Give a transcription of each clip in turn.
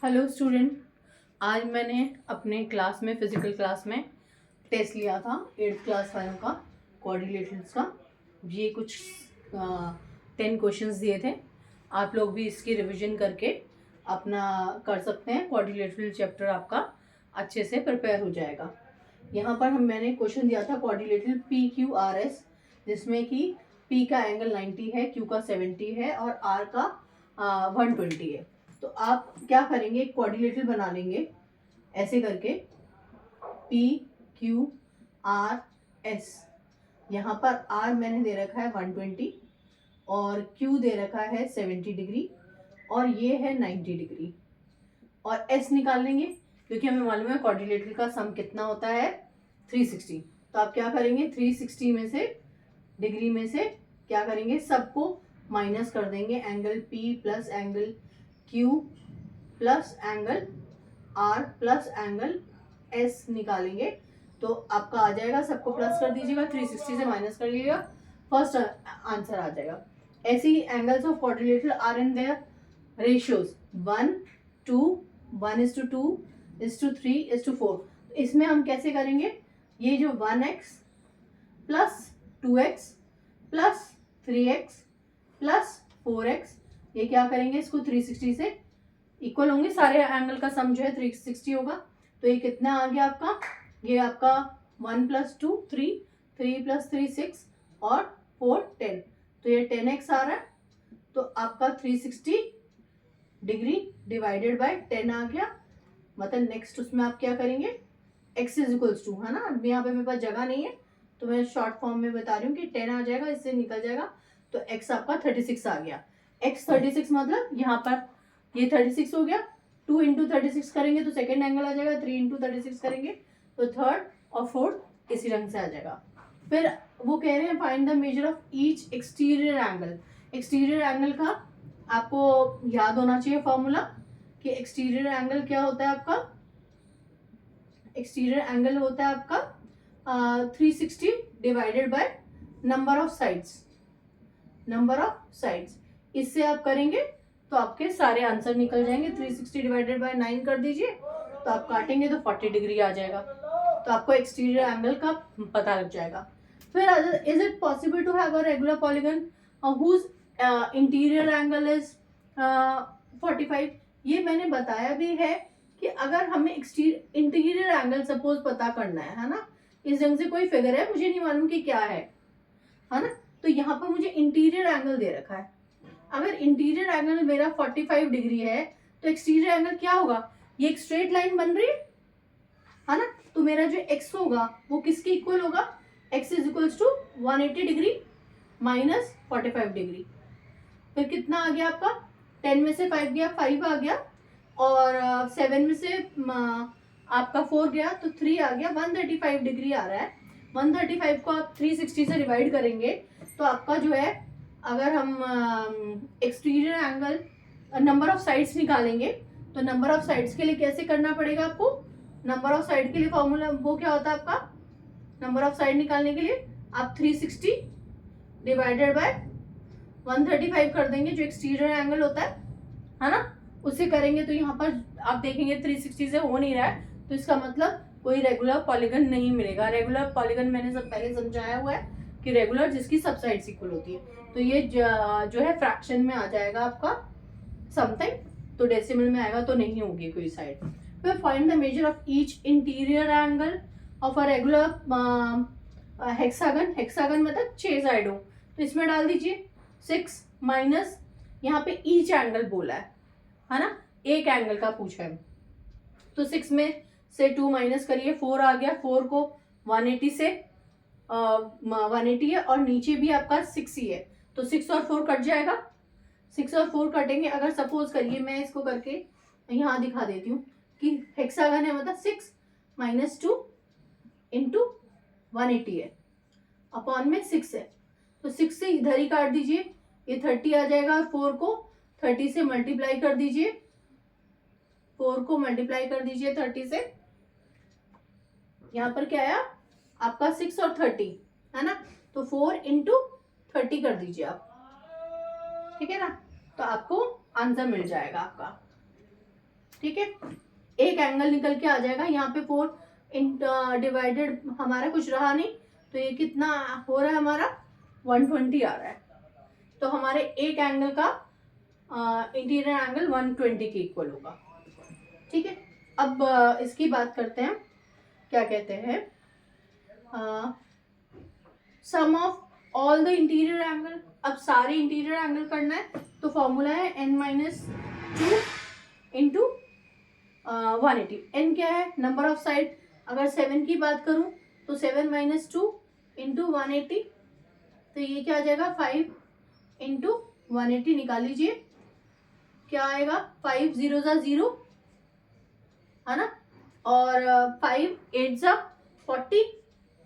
Hello student, आज मैंने अपने क्लास में फिज़िकल क्लास में टेस्ट लिया था 8th क्लास वालों का क्वाड्रिलेटरल्स का। ये कुछ 10 क्वेश्चंस दिए थे। आप लोग भी इसकी रिवीजन करके अपना कर सकते हैं। क्वाड्रिलेटरल चैप्टर आपका अच्छे से प्रिपेयर हो जाएगा। यहाँ पर मैंने क्वेश्चन दिया था क्वाड्रिलेटरल PQRS, जिसमें कि P का एंगल 90 है, Q का 70 है और R का 120 है। तो आप क्या करेंगे, क्वाड्रिलेटरल बना लेंगे ऐसे करके PQRS। यहाँ पर R मैंने दे रखा है 120 और Q दे रखा है 70 डिग्री और ये है 90 डिग्री। और S निकाल लेंगे क्योंकि हमें मालूम है क्वाड्रिलेटरल का सम कितना होता है 360। तो आप क्या करेंगे, 360 में से डिग्री में से क्या करेंगे, सबको माइनस कर देंगे। Angle P plus angle Q plus angle R plus angle S निकालेंगे तो आपका आ जाएगा। सबको प्लस कर दीजिएगा, 360 से माइनस कर लीजिएगा, फर्स्ट आंसर आ जाएगा। ऐसे ही angles of quadrilateral are in their ratios 1 2 1:2 1:3 4। इसमें हम कैसे करेंगे, ये जो 1x plus 2x plus 3x plus 4x, ये क्या करेंगे, इसको 360 से इक्वल होंगे। सारे एंगल का सम जो है 360 होगा। तो ये कितना आ गया आपका, ये आपका 1 + 2 3 3 + 3 6 और 4 10। तो ये 10x आ रहा है। तो आपका 360 डिग्री डिवाइडेड बाय 10 आ गया। मतलब नेक्स्ट उसमें आप क्या करेंगे, x = 2 है ना। अब यहाँ पे मेरे पास जगह नहीं है तो मैं शॉर्ट फॉर्म में बता रही हूँ कि 10 आ जाएगा, इससे निकल जाएगा। तो x आपका 36 आ गया। x 36 मतलब यहाँ पर ये 36 हो गया। 2 × 36 करेंगे तो सेकेंड एंगल आ जाएगा। 3 × 36 करेंगे तो थर्ड और फोर्थ इसी रंग से आ जाएगा। फिर वो कह रहे हैं find the measure of each exterior angle. Exterior angle का आपको याद होना चाहिए फॉर्मूला कि एक्सटीरियर एंगल क्या होता है आपका। एक्सटीरियर एंगल होता है आपका 360 divided by number of sides. Number of sides इससे आप करेंगे तो आपके सारे आंसर निकल जाएंगे। 360 डिवाइडेड बाय 9 कर दीजिए तो आप काटेंगे तो 40 डिग्री आ जाएगा। तो आपको एक्सटीरियर एंगल का पता लग जाएगा। फिर is it possible to have a regular polygon whose interior angle is 45। ये मैंने बताया भी है कि अगर हमें इंटीरियर एंगल सपोज पता करना है ना, इस ढंग से कोई फिगर है, मुझे नहीं मालूम कि क्या है ना। तो यहाँ पर मुझे इंटीरियर एंगल दे रखा है। अगर इंटीरियर एंगल मेरा 45 डिग्री है तो एक्सटीरियर एंगल क्या होगा, ये एक स्ट्रेट लाइन बन रही है ना। तो मेरा जो x होगा वो किसके इक्वल होगा, x = 180 डिग्री माइनस 45 डिग्री। फिर कितना आ गया आपका, 10 में से 5 गया, 5 आ गया और 7 में से आपका 4 गया तो 3 आ गया। 135 डिग्री आ रहा है। 135 को आप 360 से डिवाइड करेंगे तो आपका जो है, अगर हम exterior angle number of sides निकालेंगे तो नंबर ऑफ साइड्स के लिए कैसे करना पड़ेगा आपको। नंबर ऑफ साइड के लिए फॉर्मूला वो क्या होता है आपका, नंबर ऑफ साइड निकालने के लिए आप 360 डिवाइडेड बाय 135 कर देंगे, जो एक्सटीरियर एंगल होता है ना, उससे करेंगे। तो यहाँ पर आप देखेंगे 360 से हो नहीं रहा है, तो इसका मतलब कोई रेगुलर पॉलीगन नहीं मिलेगा। रेगुलर पॉलीगन मैंने सब पहले समझाया हुआ है कि रेगुलर जिसकी सब साइड्स इक्वल होती है। तो ये जो है फ्रैक्शन में आ जाएगा आपका समथिंग, तो डेसिमल में आएगा तो नहीं होगी कोई साइड। फिर find the measure of each interior angle of a regular hexagon. Hexagon मतलब 6 साइड हो, तो इसमें डाल दीजिए 6 माइनस, यहाँ पे ईच एंगल बोला है ना, एक एंगल का पूछा है। तो 6 में से 2 माइनस करिए, 4 आ गया। 4 को 180 से 180 है और नीचे भी आपका 6 ही है, तो 6 और 4 कट जाएगा। 6 और 4 कटेंगे। अगर सपोज करिए मैं इसको करके यहाँ दिखा देती हूँ कि हेक्सागन है, मतलब 6 - 2 × 180 है, अपॉन में 6 है, तो 6 से इधर ही काट दीजिए, ये 30 आ जाएगा। 4 को 30 से मल्टीप्लाई कर दीजिए, 4 को मल्टीप्लाई कर दीजिए 30 से। यहाँ पर क्या आया आपका 6 और 30 है ना, तो 4 × 30 कर दीजिए आप, ठीक है ना। तो आपको आंसर मिल जाएगा आपका। ठीक है, एक एंगल निकल के आ जाएगा यहाँ पे 4 डिवाइडेड हमारा कुछ रहा नहीं, तो ये कितना हो रहा है हमारा 120 आ रहा है। तो हमारे एक एंगल का इंटीरियर एंगल 120 के इक्वल होगा। ठीक है, अब इसकी बात करते हैं, क्या कहते हैं, sum of all the interior angle. अब सारे इंटीरियर एंगल करना है तो फॉर्मूला है n-2 इंटू 180। n क्या है, नंबर ऑफ साइड। अगर 7 की बात करूं तो 7 - 2 इंटू 180, तो ये क्या आ जाएगा 5 इंटू 180। निकाल लीजिए क्या आएगा, 5 0 0 है ना, और 5 8 40,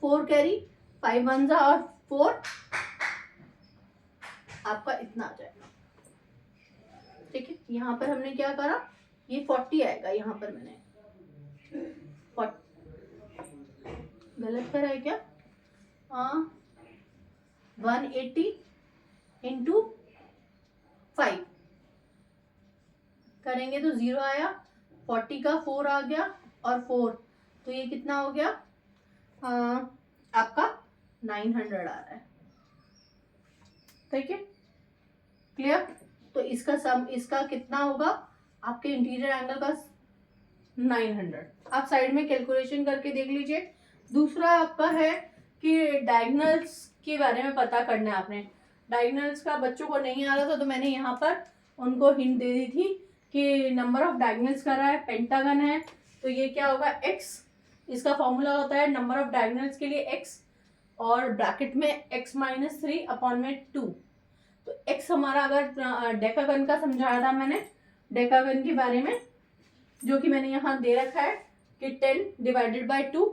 4 कैरी, 5 1 और 4, आपका इतना आ जाएगा। ठीक है, यहाँ पर हमने क्या करा, ये 40 आएगा, यहाँ पर मैंने 40 गलत करा है क्या, 180 इंटू 5 करेंगे तो 0 आया, 40 का 4 आ गया और 4, तो ये कितना हो गया, आपका 900 आ रहा है। ठीक है, क्लियर। तो इसका सम, इसका कितना होगा आपके इंटीरियर एंगल का 900। आप साइड में कैलकुलेशन करके देख लीजिए। दूसरा आपका है कि डायगोनल्स के बारे में पता करना है आपने। डायगोनल्स का बच्चों को नहीं आ रहा था तो मैंने यहाँ पर उनको हिंट दे दी थी कि नंबर ऑफ डायगोनल्स कर रहा है, पेंटागन है, तो ये क्या होगा x, इसका फॉर्मूला होता है नंबर ऑफ डायगोनल्स के लिए x और ब्रैकेट में x - 3 अपॉन में 2। तो x हमारा, अगर डेकागन का समझाया था मैंने, डेकागन के बारे में, जो कि मैंने यहाँ दे रखा है कि 10 डिवाइडेड बाय 2,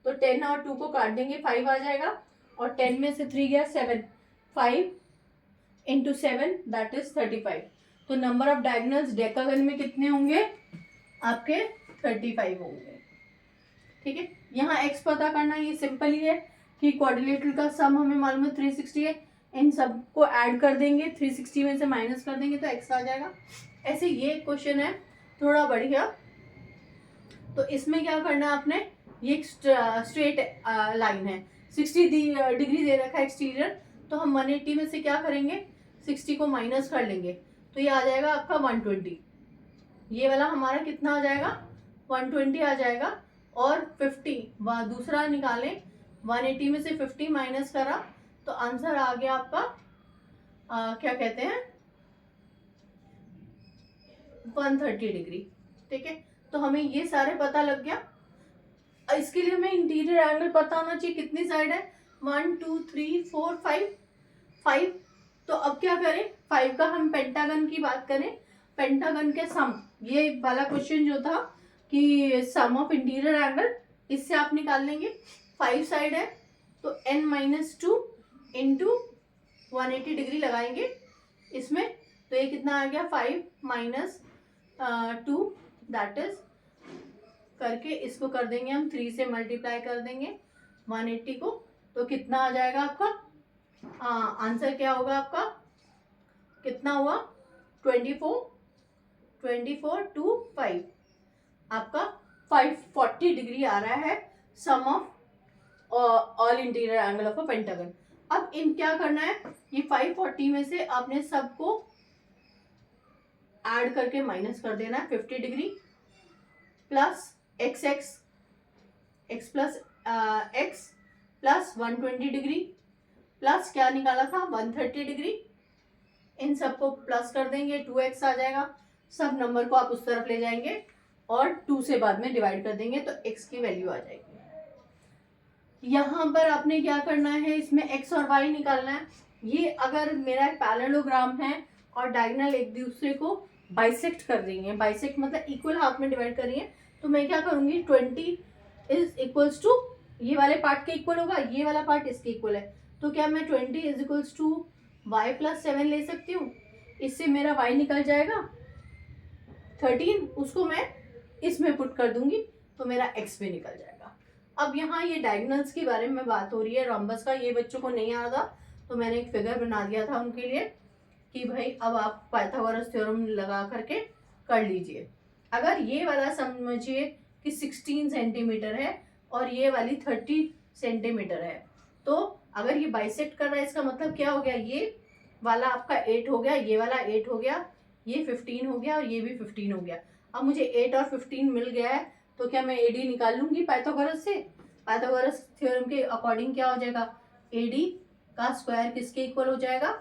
तो 10 और 2 को काट देंगे 5 आ जाएगा, और 10 में से 3 गया 7, 5 इंटू 7 दैट इज 35। तो नंबर ऑफ डायगोनल्स डेकागन में कितने होंगे आपके 35 होंगे। ठीक है, यहाँ x पता करना, ये सिंपल ही है कि क्वाड्रिलेटरल का सम हमें मालूम है 360 है, इन सब को ऐड कर देंगे, 360 में से माइनस कर देंगे तो x आ जाएगा। ऐसे ये क्वेश्चन है थोड़ा बढ़िया। तो इसमें क्या करना है आपने, ये एक स्ट्रेट लाइन है, 60 डिग्री दे रखा है एक्सटीरियर, तो हम 180 में से क्या करेंगे, 60 को माइनस कर लेंगे, तो ये आ जाएगा आपका 120। ये वाला हमारा कितना आ जाएगा 120 आ जाएगा, और 50 दूसरा निकालें, 180 में से 50 माइनस करा तो आंसर आ गया आपका क्या कहते हैं 130 डिग्री। ठीक है, तो हमें ये सारे पता लग गया। इसके लिए हमें इंटीरियर एंगल पता होना चाहिए, कितनी साइड है, 1 2 3 4 5। तो अब क्या करें, 5 का हम पेंटागन की बात करें, पेंटागन के सम, ये वाला क्वेश्चन जो था कि सम ऑफ इंटीरियर एंगल, इससे आप निकाल लेंगे। 5 साइड है तो n-2 इंटू 180 डिग्री लगाएंगे इसमें, तो ये कितना आ गया 5 - 2 दैट इज, करके इसको कर देंगे हम 3 से मल्टीप्लाई कर देंगे 180 को, तो कितना आ जाएगा आपका, आंसर क्या होगा आपका, कितना हुआ 24 टू 5, आपका 540 डिग्री आ रहा है sum of all interior angle of a pentagon. अब इन क्या करना है, ये 540 में से आपने सबको ऐड करके माइनस कर देना है, 50 degree plus x plus x plus 120 degree plus क्या निकाला था 130 डिग्री, इन सबको प्लस कर देंगे, 2x आ जाएगा। सब नंबर को आप उस तरफ ले जाएंगे और 2 से बाद में डिवाइड कर देंगे तो x की वैल्यू आ जाएगी। यहाँ पर आपने क्या करना है, इसमें x और y निकालना है। ये अगर मेरा पैरेललोग्राम है और डायगोनल एक दूसरे को बाइसेक्ट कर रही है, बाइसेक्ट मतलब इक्वल हाफ में डिवाइड कर रही है, तो मैं क्या करूँगी 20 इज इक्वल्स टू, ये वाले पार्ट के इक्वल होगा, ये वाला पार्ट इसके इक्वल है, तो क्या मैं 20 is equals to y plus 7 ले सकती हूँ। इससे मेरा y निकल जाएगा 13, उसको मैं इसमें पुट कर दूंगी तो मेरा x भी निकल जाएगा। अब यहाँ ये डायगोनल्स के बारे में बात हो रही है, रोम्बस का, ये बच्चों को नहीं आ रहा था तो मैंने एक फिगर बना दिया था उनके लिए कि भाई अब आप पाइथागोरस थ्योरम लगा करके कर लीजिए। अगर ये वाला समझिए कि 16 सेंटीमीटर है और ये वाली 30 सेंटीमीटर है, तो अगर ये बाइसेक्ट कर रहा है इसका मतलब क्या हो गया, ये वाला आपका 8 हो गया, ये वाला 8 हो गया, ये 15 हो गया और ये भी 15 हो गया। अब मुझे 8 और 15 मिल गया है, तो क्या मैं AD निकाल लूंगी पाइथागोरस से? पाइथागोरस थ्योरम के अकॉर्डिंग क्या हो जाएगा, AD का स्क्वायर किसके इक्वल हो जाएगा,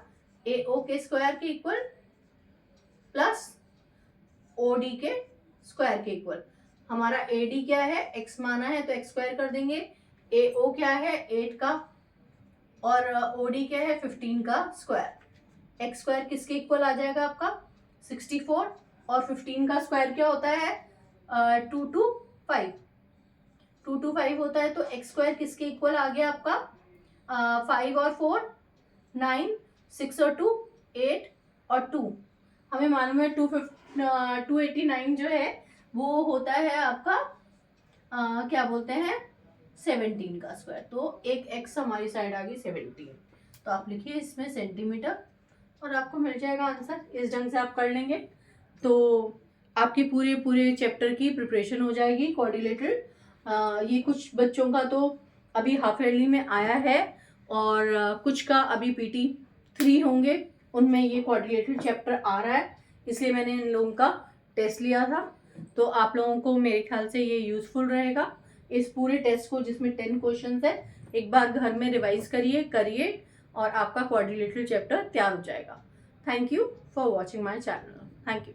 AO के स्क्वायर के इक्वल प्लस OD के स्क्वायर के इक्वल। हमारा AD क्या है, x माना है तो x स्क्वायर कर देंगे, AO क्या है 8 का और OD क्या है 15 का स्क्वायर। x स्क्वायर किसके इक्वल आ जाएगा आपका 64 और 15 का स्क्वायर क्या होता है 2 to 5, 2 to 5 होता है, तो x स्क्वायर किसके इक्वल आ गया आपका 5 और 4 9, 6 और 2 8 और 2 हमें मालूम है 289 जो है वो होता है आपका क्या बोलते हैं 17 का स्क्वायर। तो एक x हमारी साइड आ गई 17, तो आप लिखिए इसमें सेंटीमीटर और आपको मिल जाएगा आंसर। इस ढंग से आप कर लेंगे तो आपकी पूरे चैप्टर की प्रिपरेशन हो जाएगी क्वाड्रिलेटरल। ये कुछ बच्चों का तो अभी हाफ ईयरली में आया है और कुछ का अभी PT 3 होंगे, उनमें ये क्वाड्रिलेटरल चैप्टर आ रहा है, इसलिए मैंने इन लोगों का टेस्ट लिया था। तो आप लोगों को मेरे ख्याल से ये यूज़फुल रहेगा। इस पूरे टेस्ट को जिसमें 10 क्वेश्चंस है एक बार घर में रिवाइज करिए और आपका क्वाड्रिलेटरल चैप्टर तैयार हो जाएगा। Thank you for watching my channel. Thank you.